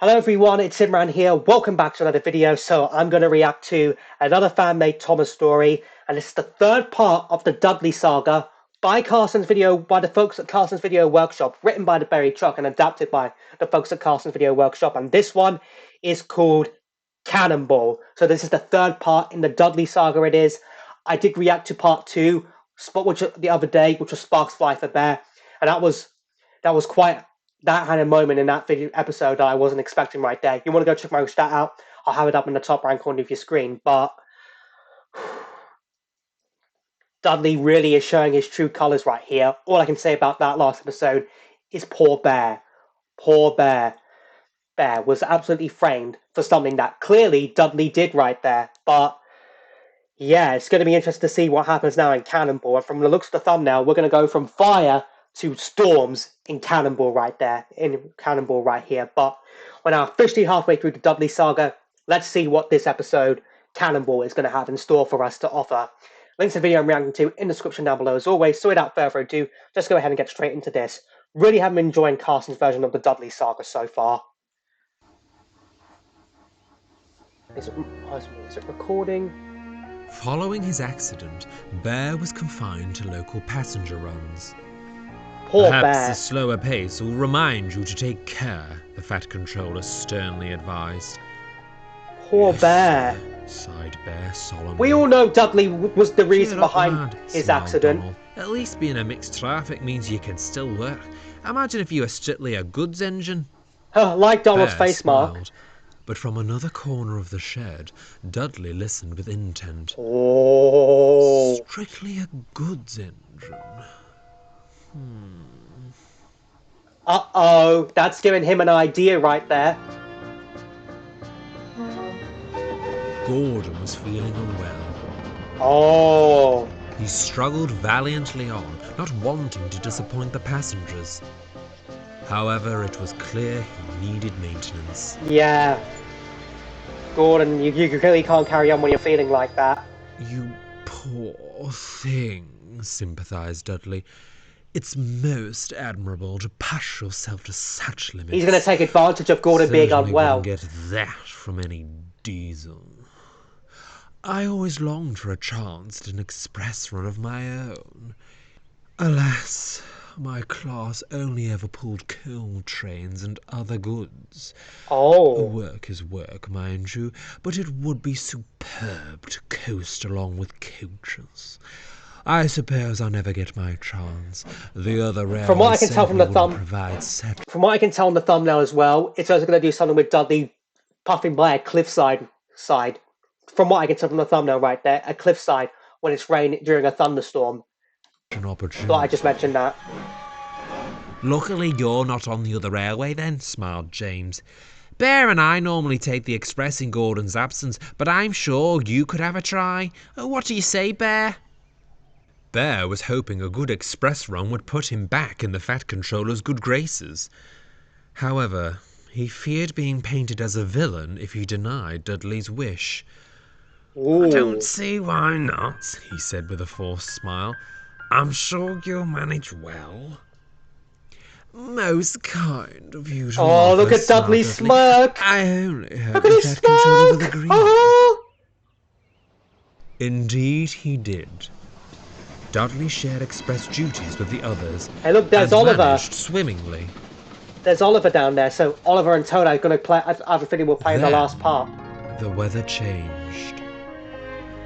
Hello everyone, it's Imran here. Welcome back to another video. So I'm going to react to another fan-made Thomas story, and this is the third part of the Dudley saga by the folks at Carson's Video Workshop, written by the Berry Truck and adapted by the folks at Carson's Video Workshop. And this one is called Cannonball. So this is the third part in the Dudley saga. It is. I did react to part two, which the other day, which was Sparks Fly for Bear, and that was quite. That had a moment in that video episode that I wasn't expecting right there. You want to go check my stat out? I'll have it up in the top right corner of your screen. But Dudley really is showing his true colors right here. All I can say about that last episode is poor Bear. Poor Bear. Bear was absolutely framed for something that clearly Dudley did right there. But yeah, it's going to be interesting to see what happens now in Cannonball. And from the looks of the thumbnail, we're going to go from fire to storms in Cannonball right there, in Cannonball right here. But we're now officially halfway through the Dudley saga. Let's see what this episode, Cannonball, is going to have in store for us to offer. Links to the video I'm reacting to in the description down below as always. So without further ado, just go ahead and get straight into this. Really have been enjoying Carson's version of the Dudley saga so far. Is it recording? Following his accident, Bear was confined to local passenger runs. Poor Perhaps Bear. a slower pace will remind you to take care, the Fat Controller sternly advised. Poor Yes, Bear. sir, sighed Bear solemnly. We all know Dudley was the reason Cheer up, behind lad, his smiled accident. Donald. At least being a mixed traffic means you can still work. Imagine if you were strictly a goods engine. Like Donald's Bear face mark. smiled, but from another corner of the shed, Dudley listened with intent. Oh. Strictly a goods engine. Uh-oh, that's giving him an idea right there. Gordon was feeling unwell. Oh. He struggled valiantly on, not wanting to disappoint the passengers. However, it was clear he needed maintenance. Yeah. Gordon, you really can't carry on when you're feeling like that. You poor thing, sympathized Dudley. It's most admirable to push yourself to such limits. He's going to take advantage of Gordon being Certainly unwell. wouldn't get that from any diesel. I always longed for a chance at an express run of my own. Alas, my class only ever pulled coal trains and other goods. Oh. Work is work, mind you, but it would be superb to coast along with coaches. I suppose I'll never get my chance. The other From what I can tell from the from what I can tell on the thumbnail as well, it's also going to do something with Dudley puffing by a cliffside. From what I can tell from the thumbnail right there, a cliffside when it's raining during a thunderstorm. An opportunity. Thought I just mentioned that. Luckily you're not on the other railway then, smiled James. Bear and I normally take the express in Gordon's absence, but I'm sure you could have a try. What do you say, Bear? Bear was hoping a good express run would put him back in the Fat Controller's good graces. However, he feared being painted as a villain if he denied Dudley's wish. Ooh. I don't see why not, he said with a forced smile. I'm sure you'll manage well. Most kind of you to Oh, look offer, at Dudley's smiled Dudley. smirk. I only hope Look at the his Fat Controller will smirk. agree. Oh. Indeed he did. Dudley shared express duties with the others. Hey, look, there's and Oliver. managed swimmingly. There's Oliver down there, so Oliver and Toto are going to play. I have a feeling we'll play in the Then last part. The weather changed.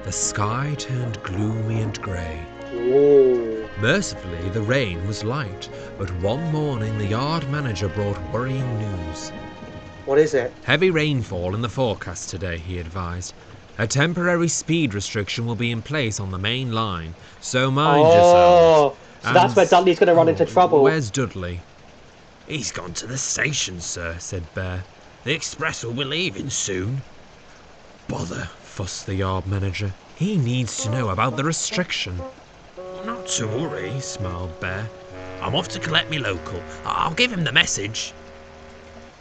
The sky turned gloomy and grey. Ooh. Mercifully, the rain was light, but one morning the yard manager brought worrying news. What is it? Heavy rainfall in the forecast today, he advised. A temporary speed restriction will be in place on the main line, so mind yourselves. So that's where Dudley's going to run into trouble. Where's Dudley? He's gone to the station, sir, said Bear. The express will be leaving soon. Bother, fussed the yard manager. He needs to know about the restriction. Not to worry, smiled Bear. I'm off to collect me local. I'll give him the message.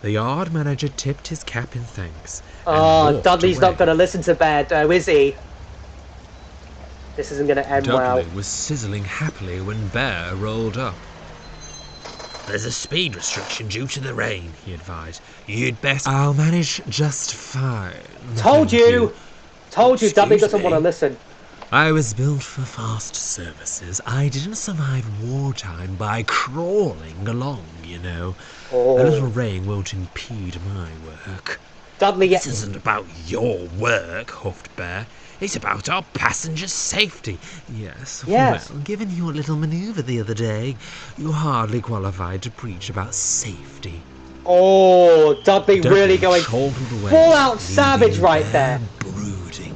The yard manager tipped his cap in thanks. Oh, Dudley's not going to listen to Bear, though, is he? This isn't going to end well. Dudley was sizzling happily when Bear rolled up. There's a speed restriction due to the rain, he advised. You'd best... I'll manage just fine. Told you! Told you Dudley doesn't want to listen. I was built for fast services. I didn't survive wartime by crawling along, you know. Oh. A little rain won't impede my work. Dudley... This isn't about your work, huffed Bear. It's about our passengers' safety. Yes. Well, given your little manoeuvre the other day, you're hardly qualified to preach about safety. Oh, Dudley really going full out savage right there. Brooding.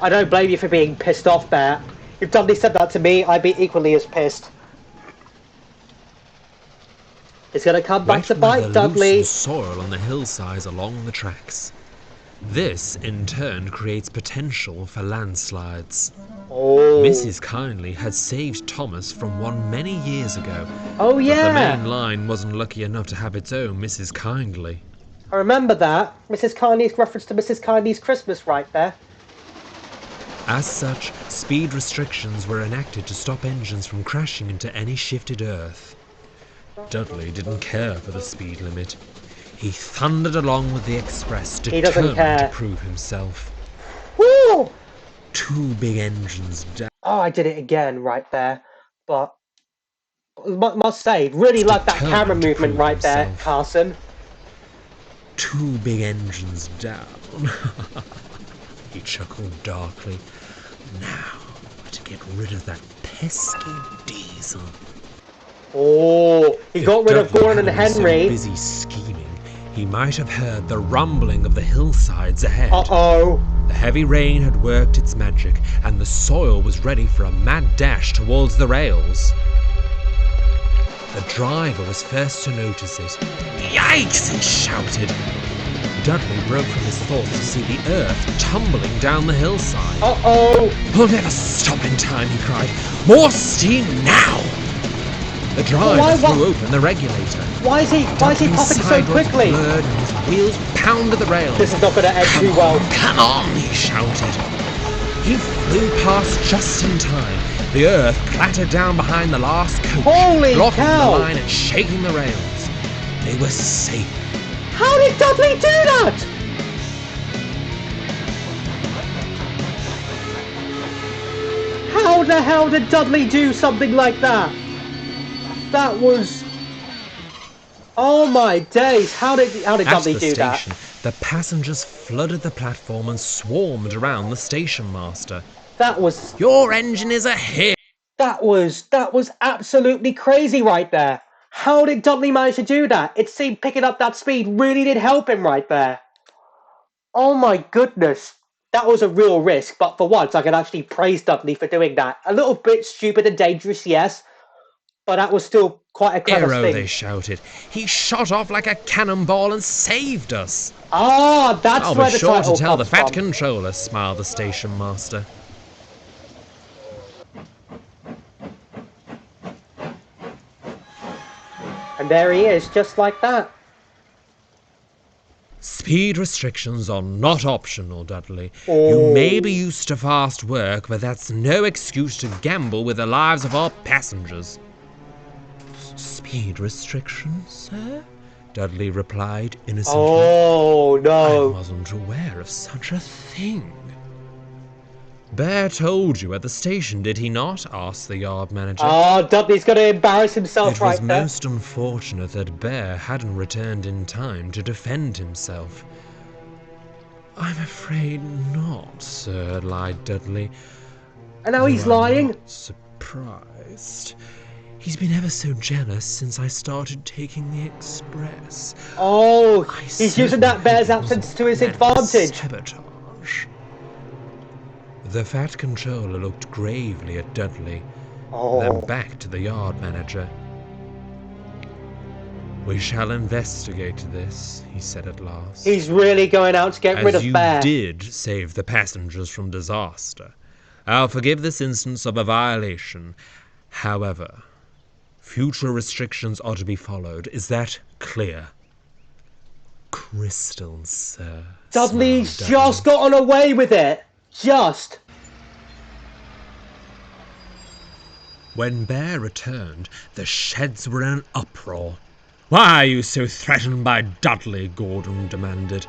I don't blame you for being pissed off, Bear. If Dudley said that to me, I'd be equally as pissed. It's gonna come back to bite Dudley. Soil on the hillsides along the tracks. This, in turn, creates potential for landslides. Oh. Mrs. Kindly had saved Thomas from one many years ago. Oh, yeah. But the main line wasn't lucky enough to have its own Mrs. Kindly. I remember that. Mrs. Kindly's reference to Mrs. Kindly's Christmas right there. As such, speed restrictions were enacted to stop engines from crashing into any shifted earth. Dudley didn't care for the speed limit. He thundered along with the express, determined to prove himself. Woo! 2 big engines down. Oh, I did it again right there. But must say, really like that camera movement right there, Carson. 2 big engines down. He chuckled darkly. Now, to get rid of that pesky diesel. Oh, he got rid of Gordon and Henry. So busy scheming, he might have heard the rumbling of the hillsides ahead. Uh-oh. The heavy rain had worked its magic, and the soil was ready for a mad dash towards the rails. The driver was first to notice it. Yikes! He shouted. Dudley broke from his thoughts to see the earth tumbling down the hillside. Uh-oh! We'll never stop in time, he cried. More steam now! The driver threw open the regulator. Why is he popping so quickly? Blurred and his wheels pounded the rails. This is not going to end too well. Come on, he shouted. He flew past just in time. The earth clattered down behind the last coach, blocking the line and shaking the rails. They were safe. How did Dudley do that? How the hell did Dudley do something like that? That was... Oh my days, how did Dudley do that? The passengers flooded the platform and swarmed around the station master. That was... Your engine is a hit! That was absolutely crazy right there. How did Dudley manage to do that? It seemed picking up that speed really did help him right there. Oh my goodness. That was a real risk, but for once I can actually praise Dudley for doing that. A little bit stupid and dangerous, yes, but that was still quite a clever thing. They shouted. He shot off like a cannonball and saved us. Ah, that's where the title comes from. I'll be sure to tell the fat controller, smiled the station master. And there he is, just like that. Speed restrictions are not optional, Dudley. You may be used to fast work, but that's no excuse to gamble with the lives of our passengers. Speed restrictions, sir? Dudley replied innocently. Oh, no. I wasn't aware of such a thing. Bear told you at the station, did he not? Asked the yard manager. Oh, Dudley's going to embarrass himself right there. It was most unfortunate that Bear hadn't returned in time to defend himself. I'm afraid not, sir, lied Dudley. And now he's lying? Not surprised. He's been ever so jealous since I started taking the express. Oh, he's using that Bear's absence to his advantage. Sabotage. The fat controller looked gravely at Dudley, then back to the yard manager. We shall investigate this, he said at last. He's really going out to get rid of Bear. As you did save the passengers from disaster, I'll forgive this instance of a violation. However, future restrictions are to be followed. Is that clear? Crystal, sir. Dudley's just gotten away with it. Just. When Bear returned, the sheds were in an uproar. "Why are you so threatened by Dudley?" Gordon demanded.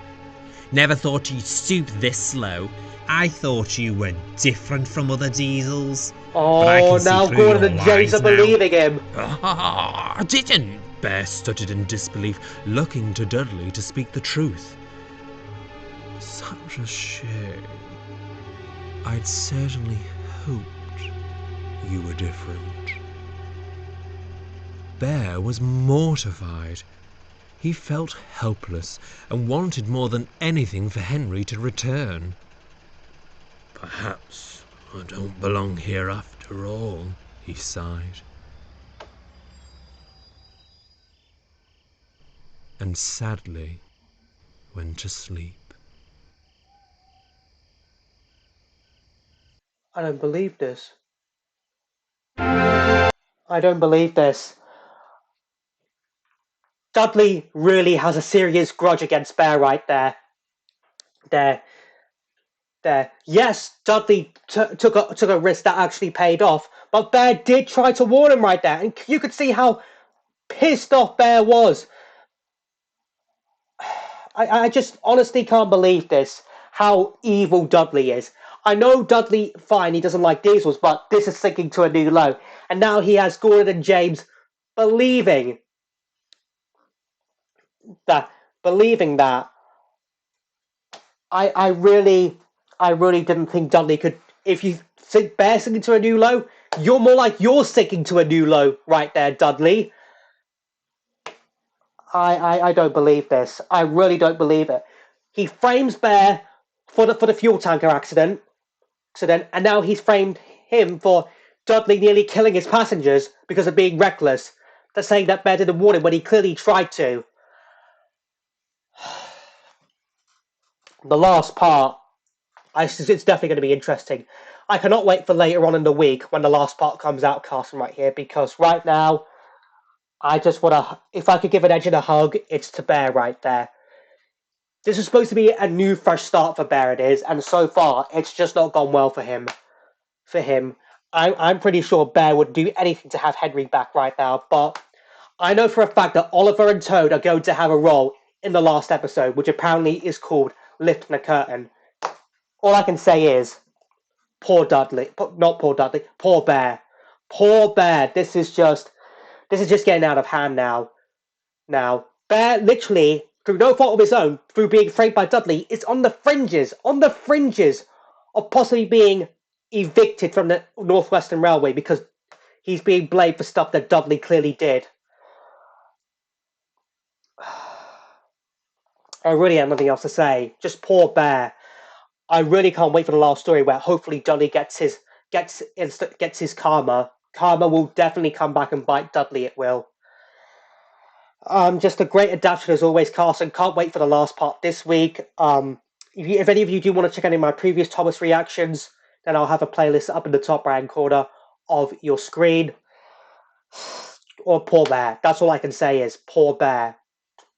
"Never thought you'd stoop this low. I thought you were different from other Diesels. But I Oh, can see now through Gordon your and James lies are now." believing him. "I didn't," Bear stuttered in disbelief, looking to Dudley to speak the truth. "Such a shame. I'd certainly hoped you were different." Bear was mortified. He felt helpless and wanted more than anything for Henry to return. "Perhaps I don't belong here after all," he sighed. And sadly went to sleep. I don't believe this. I don't believe this. Dudley really has a serious grudge against Bear right there. There. Yes, Dudley took a risk that actually paid off, but Bear did try to warn him right there, and you could see how pissed off Bear was. I just honestly can't believe this, how evil Dudley is. I know Dudley, fine, he doesn't like diesels, but this is sinking to a new low. And now he has Gordon and James believing that, believing that. I really, I really didn't think Dudley could. If you think Bear sinking to a new low, you're more like you're sinking to a new low right there, Dudley. I don't believe this. I really don't believe it. He frames Bear for the fuel tanker accident, and now he's framed him for Dudley nearly killing his passengers because of being reckless. They're saying that Bear didn't warn him when he clearly tried to. The last part, it's definitely going to be interesting. I cannot wait for later on in the week when the last part comes out, Carson, right here, because right now, I just want to. If I could give an engine a hug, it's to Bear right there. This is supposed to be a new, fresh start for Bear, it is, and so far, it's just not gone well for him. I'm pretty sure Bear would do anything to have Henry back right now, but I know for a fact that Oliver and Toad are going to have a role in the last episode, which apparently is called Lifting the Curtain. All I can say is, poor Dudley, not poor Dudley, poor Bear. Poor Bear, this is just getting out of hand now. Bear literally, through no fault of his own, through being framed by Dudley, is on the fringes of possibly being evicted from the Northwestern Railway because he's being blamed for stuff that Dudley clearly did. I really have nothing else to say. Just poor Bear. I really can't wait for the last story where hopefully Dudley gets his karma. Karma will definitely come back and bite Dudley. It will. Just a great adaptation as always, Carson. Can't wait for the last part this week. If any of you do want to check any of my previous Thomas reactions, then I'll have a playlist up in the top right corner of your screen. Or poor Bear. That's all I can say is poor Bear.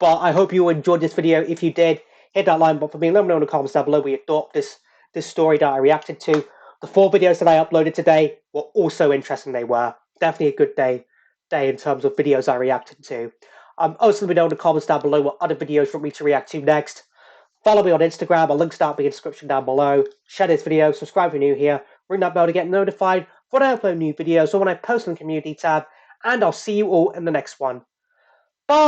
But I hope you enjoyed this video. If you did, hit that like button for me. Let me know in the comments down below what you thought this story that I reacted to. The 4 videos that I uploaded today were also interesting. They were definitely a good day in terms of videos I reacted to. Also, let me know in the comments down below what other videos you want me to react to next. Follow me on Instagram. I'll link to that in the description down below. Share this video. Subscribe if you're new here. Ring that bell to get notified when I upload new videos or when I post on the community tab. And I'll see you all in the next one.